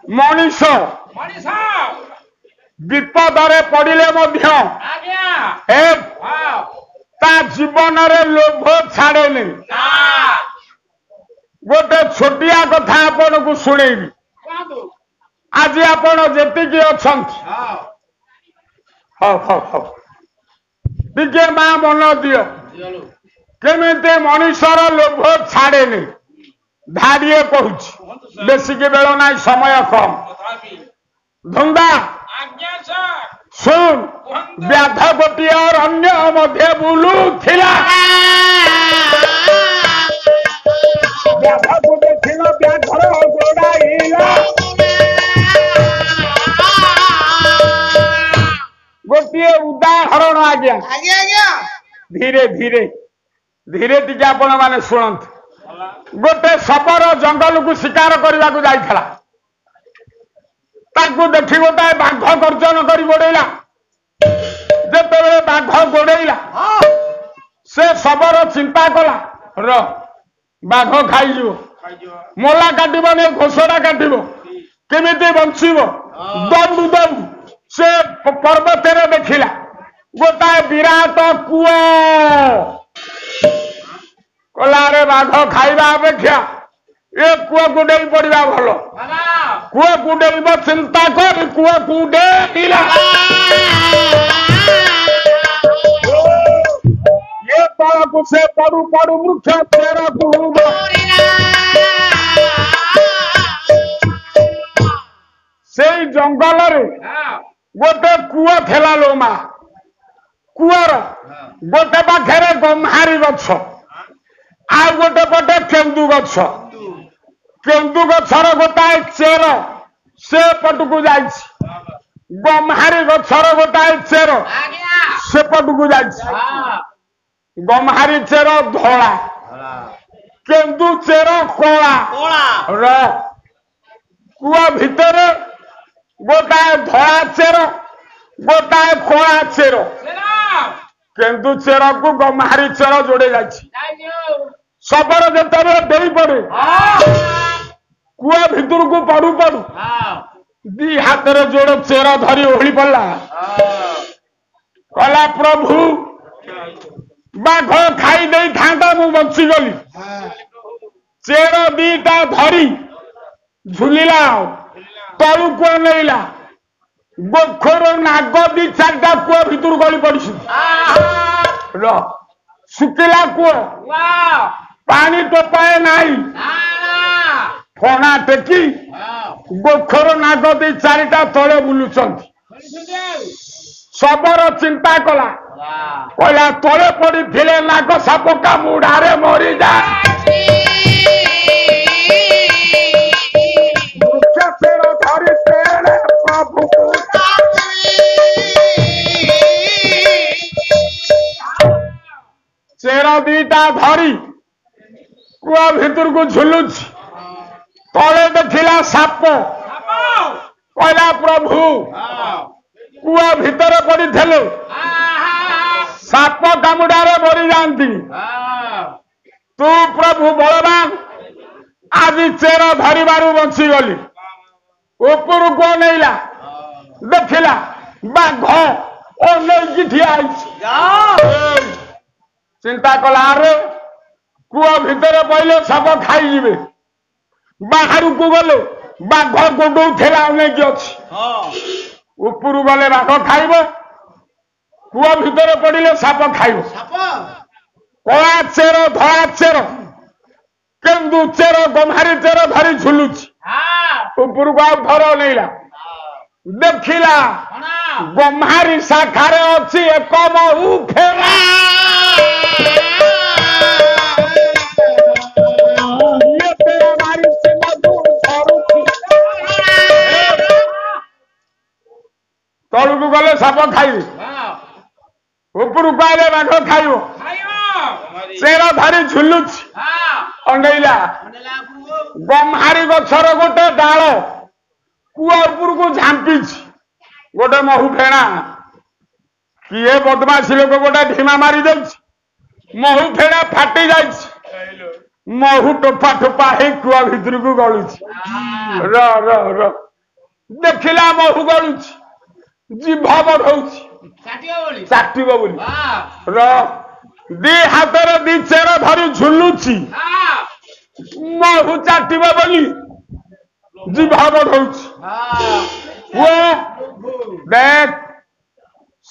मनीष विपदरे पड़िले जीवन लोभ छाड़ेनि गोटे छोटिया कथा आपण को शुणेबी आज आपण जी अच्छा टे माँ मन दियो केमी मनीषर लोभ छाड़ेनि धाड़िए कहूँ बेसिक बेल ना समय कम धुंदा सुन व्याध गोटे और अन्य मध्य बुलू थिला व्याध गोटे थिला व्याधर गोड़ाइला गोटे उदाहरण आज्ञा धीरे धीरे धीरे टी आपण मैंने शुणु गोटे सपर जंगल को शिकार करने को जाइला देखी गोटाए बाघ गर्जन कर गोड़ेला जिते बाघ गोड़ेला से सबर चिंता कला बाघ खाई मोला काटबनी घोषणा काटब केमी बंचब दौड़ू दौड़ू से पर्वत देखिला गोटाए विराट कूଅ कला रे बाघ खाइबा अपेक्षा ए कूଅ कुडेई पड़ा भल कूଅ कुडेब चिंता कर कूଅ कुडेला ये तलक से पड़ू पड़ू वृक्ष चेर से जंगल गोटे कूଅ थेला लो मा कूअर गोटे पाखे गम्हारी गछ आ गोटे पटे केन्दु गछ केन्दु गछर गोटाए चेर से पटकू जाई गम्हारी गछर गोटाए चेर से पटकू जाई गम्हारी चेर धला केन्दु चेर कला कूआ भितर गोटाए धला चेर गोटाए कला चेर केन्दु चेर को गम्हारी चेर जोड़े जाई सबर जेते दे पड़े कूआ भितर को पड़ू पड़ू दी हाथ जोड़ चेर धरी ओहली पड़ा कला प्रभु बाघ खाई दे था मु बचीगली चेर दीटा धरी झुलिला तलू कूआ नईला गोखर नाग दी चार्टा कूआ भितर गली पड़ी सुखिला कूआ पानी टोपाए नाई फणा टेकी गोखर नाग दी चारिटा तले बुलुचंती सबर चिंता कला कहला तले पड़ी थिले नाग साप कामुड़ारे मरी जा प्रभु चेर दीटा धरी कूआ भितर को झुलुच तले देखिला साप कहला प्रभु कूआ भितर पड़ी थे साप कामुड़ारे मरी जाती तू प्रभु बलवान आज चेर धरबारू बचीगली ऊपर को नईला देखिला बाघ अनेक ठिया चिंता कला रे कूआ भितर पहले साप खाई बाहर को गले बाघ गोडौ थेला अनेक अच्छी ऊपर गले बाघ खाइब कूआ भितर पड़े साप खाइब कला चेर धला चेर केन्दु चेर गम्हारी चेर धरी झुलुची ऊपर को धर नईला देखिला गम्हारी शाखार अच्छी एक महू फेरा तलू गले साप खाई ऊपर आए बाघ खाइब चेर धरी झुलुच अंडईला गम्हारी गछर गोटे डाल कूआ ऊपर को झांपी गोटे महू फेणा किए बदमाशी लोक गोटे ढीमा मारी दे महू फेणा फाटी जा महू टोपा टोपा कूआ भितर को गलुच ଦେଖିଲା ମହୁ ଗଳୁଛି ଜିଭ ବଢଉଛି ଚାଟିବ ବୋଲି ଦି ହାତରେ ଦି ଚେର ଧରି ଝୁଲୁଛି ମହୁ ଚାଟିବ ବୋଲି ଜିଭ ବଢଉଛି ଦେଖ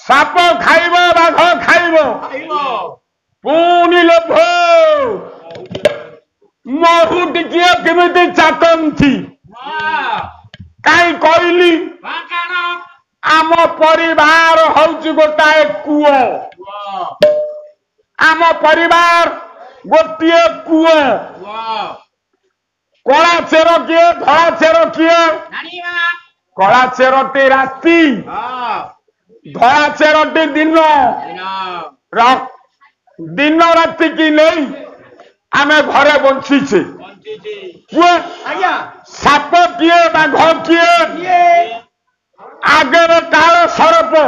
ସାପ ଖାଇବ ବାଘ ଖାଇବ ପୁଣି ଲୋଭ ମହୁ ଟିକିଏ କେମିତି ଚାଟନ୍ତି କାହିଁ କହିଲି ଆମ ପରିବାର ହଉଛି ଗୋଟାଏ କୂଅ ଆମ ପରିବାର ଗୋଟିଏ କୂଅ କଳା ଚେର କିଏ ଧଳା ଚେର କିଏ କଳା ଚେରଟି ରାତି ଧଳା ଚେରଟି ଦିନ ଦିନ ରାତି କି ନେଇ ଆମେ ଘରେ ବଞ୍ଚିଛେ ସାପ କିଏ ବାଘ କିଏ ଆଗରେ କାଳ ସରପ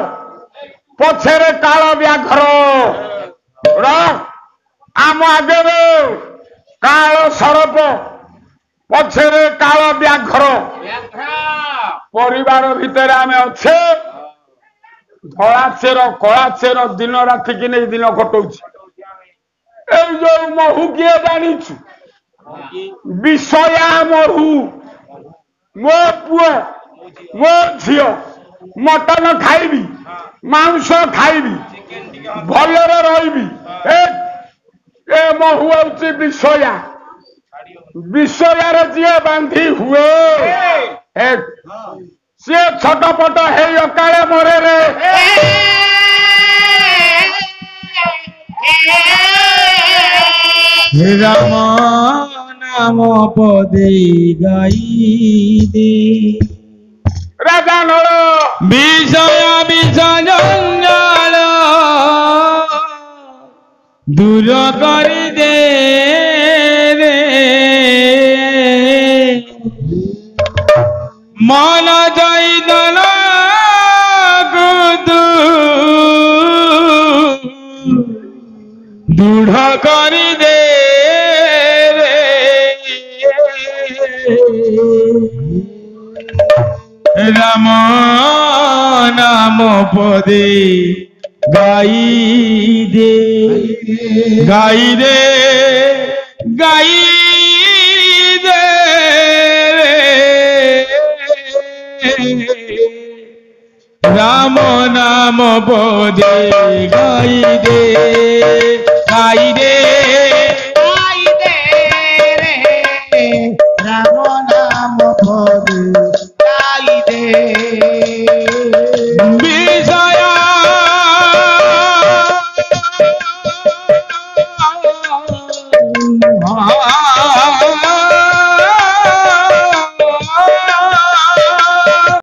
ପଛରେ କାଳ ବ୍ୟାଘ୍ର ଆମ ଆଗରେ କାଳ ସରପ ପଛରେ କାଳ ବ୍ୟାଘ୍ର ପରିବାର ଭିତରେ ଆମେ ଅଛେ ଧଳା ଚେର କଳା ଚେର ଦିନ ରାତି କି ନେଇ ଦିନ କଟଉଛି এই যে মহু কিয়ে জানিছু বিষয়া মহু মো পুଅ মো ঝিଅ মটন খাইবি মাংস খাইবি ভলরে রইবি এ মহু হচ্ছে বিষয়া বিষয়ারে যিয়ে বাঁধি হুয়ে সে ছটপট হেই অকালে মরে রে রাম নাম পদে গাই দে রাজা নর বিষয় বিষয় জঞ্জাল দূর করে দে রে মন চৈতন দূঢ় করে দে রাম নাম পদে গাই দে গাই দে গাই দে রাম নাম পদে গাই দে গাই দে